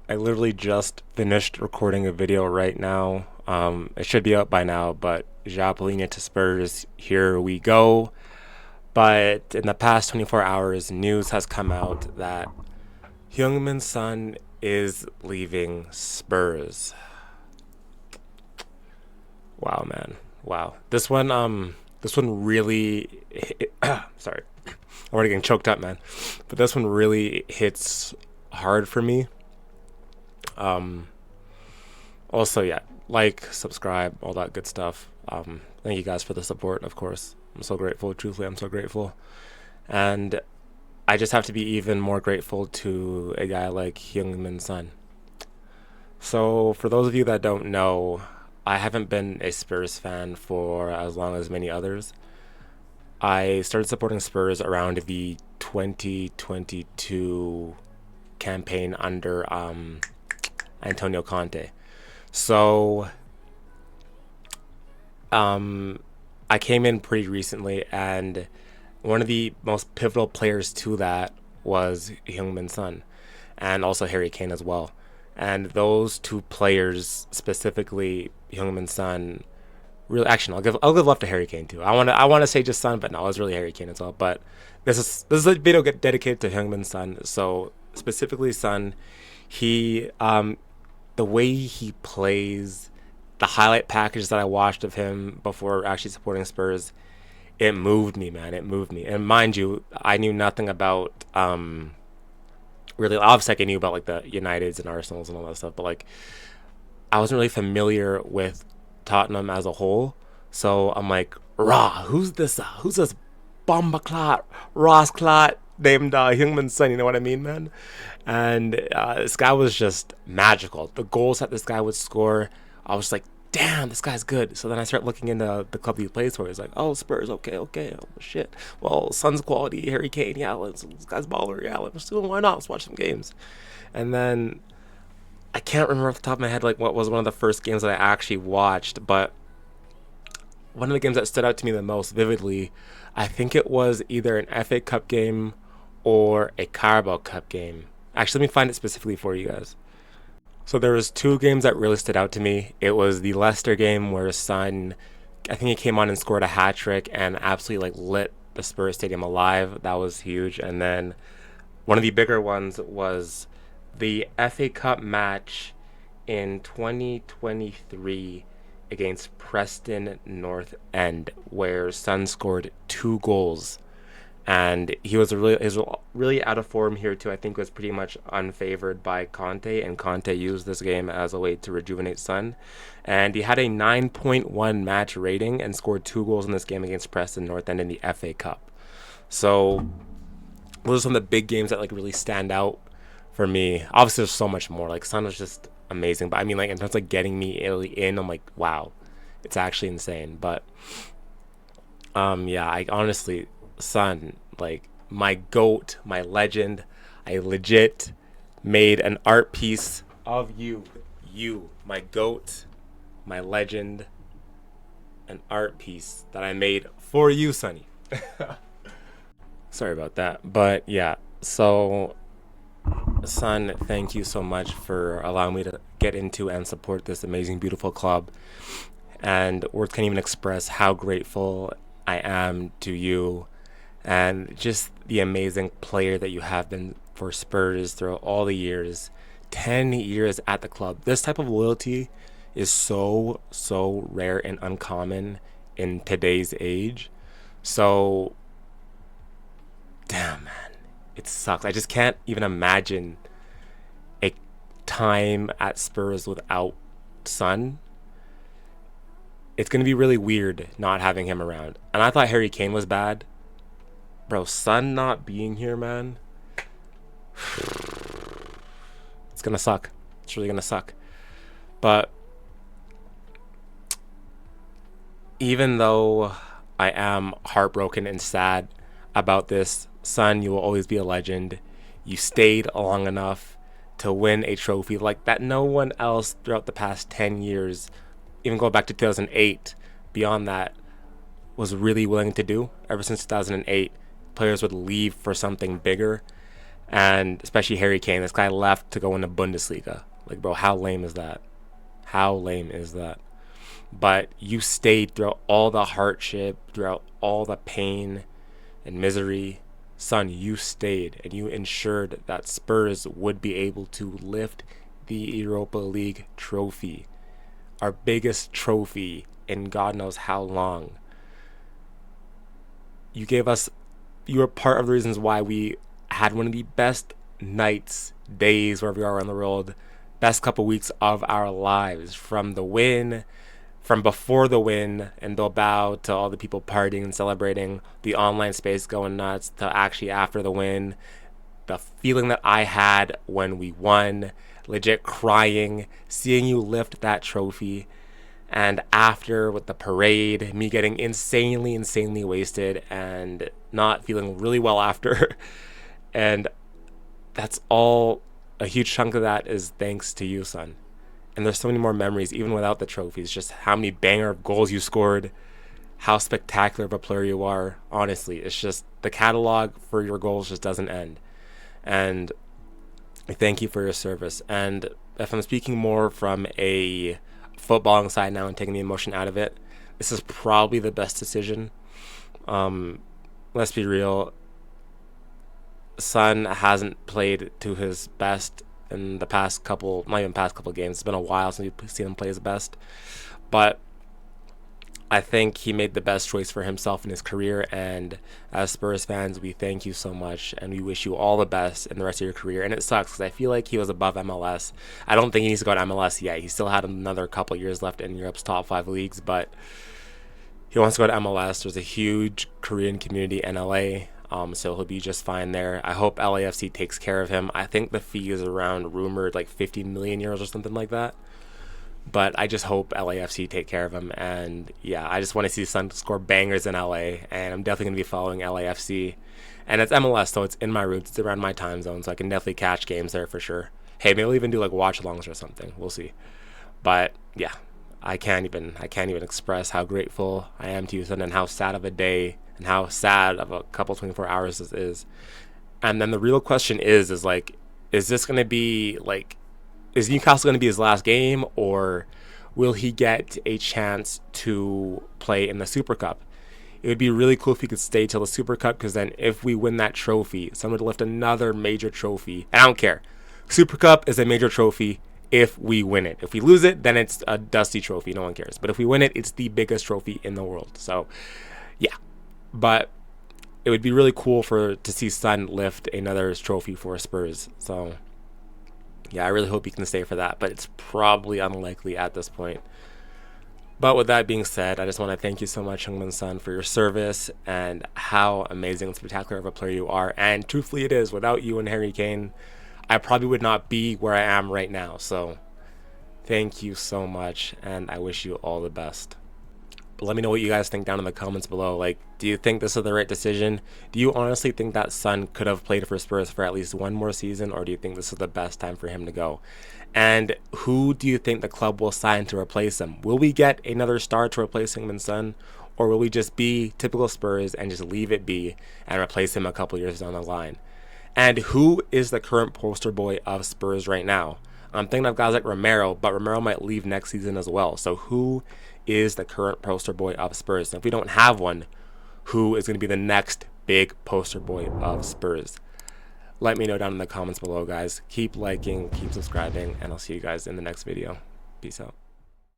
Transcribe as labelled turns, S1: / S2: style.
S1: I literally just finished recording a video right now. It should be up by now, but Japolina to Spurs, here we go. But in the past 24 hours, news has come out that Heung Min Son is leaving Spurs. Wow, man. Wow. This one really sorry. I'm already getting choked up, man. But this one really hits hard for me. Um, Also, yeah, like, subscribe, all that good stuff. Thank you guys for the support, of course. I'm so grateful. Truthfully, I'm so grateful. And I just have to be even more grateful to a guy like Heung Min Son. So, for those of you that don't know, I haven't been a Spurs fan for as long as many others. I started supporting Spurs around the 2022 campaign under Antonio Conte. So um, I came in pretty recently, and one of the most pivotal players to that was Heung Min Son, and also Harry Kane as well. And those two players, specifically Heung Min Son, really, actually, no, I'll give love to Harry Kane too. I want to say just Son, but no, it was really Harry Kane as well. But this is a video dedicated to Heung Min Son. So specifically Son, he the way he plays, the highlight package that I watched of him before actually supporting Spurs, it moved me, man. It moved me. And mind you, I knew nothing about really. Obviously, like, I knew about like the Uniteds and Arsenals and all that stuff, but like I wasn't really familiar with Tottenham as a whole. So I'm like, rah, who's this? Who's this bomba clot, Ross clot named Heung-min Son? You know what I mean, man? And this guy was just magical. The goals that this guy would score, I was like, damn, this guy's good. So then I start looking into the club he plays for. He's like, oh, Spurs, okay, okay, oh shit. Well, Son's quality, Harry Kane, yeah, this guy's baller, yeah. Why not? Let's watch some games. And then I can't remember off the top of my head like what was one of the first games that I actually watched, but one of the games that stood out to me the most vividly, I think it was either an FA Cup game or a Carabao Cup game. Actually, let me find it specifically for you guys. So there was two games that really stood out to me. It was the Leicester game where Son, I think he came on and scored a hat trick and absolutely like lit the Spurs stadium alive. That was huge. And then one of the bigger ones was the FA Cup match in 2023 against Preston North End, where Son scored two goals, and he was really out of form here too. I think was pretty much unfavored by Conte, and Conte used this game as a way to rejuvenate Son. And he had a 9.1 match rating and scored two goals in this game against Preston North End in the FA Cup. So those are some of the big games that like really stand out for me. Obviously, there's so much more. Like Sun was just amazing, but I mean, like in terms of like getting me really in, I'm like, wow, it's actually insane. But yeah, I honestly, Sun, like my goat, my legend, I legit made an art piece of you, my goat, my legend, an art piece that I made for you, Sonny. Sorry about that, but yeah. So Son, thank you so much for allowing me to get into and support this amazing, beautiful club. And words can't even express how grateful I am to you and just the amazing player that you have been for Spurs throughout all the years. 10 years at the club. This type of loyalty is so, so rare and uncommon in today's age. So, damn, man, it sucks. I just can't even imagine a time at Spurs without Son. It's gonna be really weird not having him around. And I thought Harry Kane was bad, bro. Son not being here, man, it's gonna suck. It's really gonna suck. But even though I am heartbroken and sad about this, Son, you will always be a legend. You stayed long enough to win a trophy like that no one else throughout the past 10 years, even going back to 2008, beyond that, was really willing to do. Ever since 2008, players would leave for something bigger. And especially Harry Kane, this guy left to go into Bundesliga. Like, bro, how lame is that? How lame is that? But you stayed throughout all the hardship, throughout all the pain and misery. Son, you stayed and you ensured that Spurs would be able to lift the Europa League trophy, our biggest trophy in God knows how long. You gave us, you were part of the reasons why we had one of the best nights, days, wherever we are around the world, best couple weeks of our lives. From the win, from before the win in Bilbao to all the people partying and celebrating, the online space going nuts, to actually after the win, the feeling that I had when we won, legit crying, seeing you lift that trophy, and after with the parade, me getting insanely wasted and not feeling really well after. And that's all, a huge chunk of that is thanks to you, son. And there's so many more memories, even without the trophies, just how many banger of goals you scored, how spectacular of a player you are. Honestly, it's just the catalog for your goals just doesn't end. And I thank you for your service. And if I'm speaking more from a footballing side now and taking the emotion out of it, this is probably the best decision. Let's be real. Son hasn't played to his best in the past couple, not even past couple games. It's been a while since we've seen him play his best. But I think he made the best choice for himself in his career, and as Spurs fans, we thank you so much, and we wish you all the best in the rest of your career. And it sucks because I feel like he was above MLS. I don't think he needs to go to MLS yet. He still had another couple years left in Europe's top 5 leagues, but he wants to go to MLS. There's a huge Korean community in LA, so he'll be just fine there. I hope LAFC takes care of him. I think the fee is around rumored like 50 million euros or something like that. But I just hope LAFC take care of him. And yeah, I just want to see Son score bangers in LA. And I'm definitely going to be following LAFC. And it's MLS, so it's in my roots. It's around my time zone, so I can definitely catch games there for sure. Hey, maybe we'll even do like watch alongs or something. We'll see. But yeah, I can't even express how grateful I am to you, Son, and how sad of a day and how sad of a couple 24 hours this is. And then the real question is like, is this going to be like, is Newcastle going to be his last game, or will he get a chance to play in the Super Cup? It would be really cool if he could stay till the Super Cup, because then if we win that trophy, someone would lift another major trophy. And I don't care. Super Cup is a major trophy if we win it. If we lose it, then it's a dusty trophy. No one cares. But if we win it, it's the biggest trophy in the world. So, yeah. But it would be really cool to see Son lift another trophy for Spurs. So yeah, I really hope he can stay for that, but it's probably unlikely at this point. But with that being said, I just want to thank you so much, Heung Min Son, for your service and how amazing and spectacular of a player you are. And truthfully, it is. Without you and Harry Kane, I probably would not be where I am right now. So thank you so much, and I wish you all the best. But let me know what you guys think down in the comments below. Like, do you think this is the right decision? Do you honestly think that Son could have played for Spurs for at least one more season, or do you think this is the best time for him to go? And who do you think the club will sign to replace him? Will we get another star to replace Heung Min Son, or will we just be typical Spurs and just leave it be and replace him a couple years down the line? And who is the current poster boy of Spurs right now? I'm thinking of guys like Romero, but Romero might leave next season as well. So who is the current poster boy of Spurs? And if we don't have one, who is going to be the next big poster boy of Spurs? Let me know down in the comments below, guys. Keep liking, keep subscribing, and I'll see you guys in the next video. Peace out.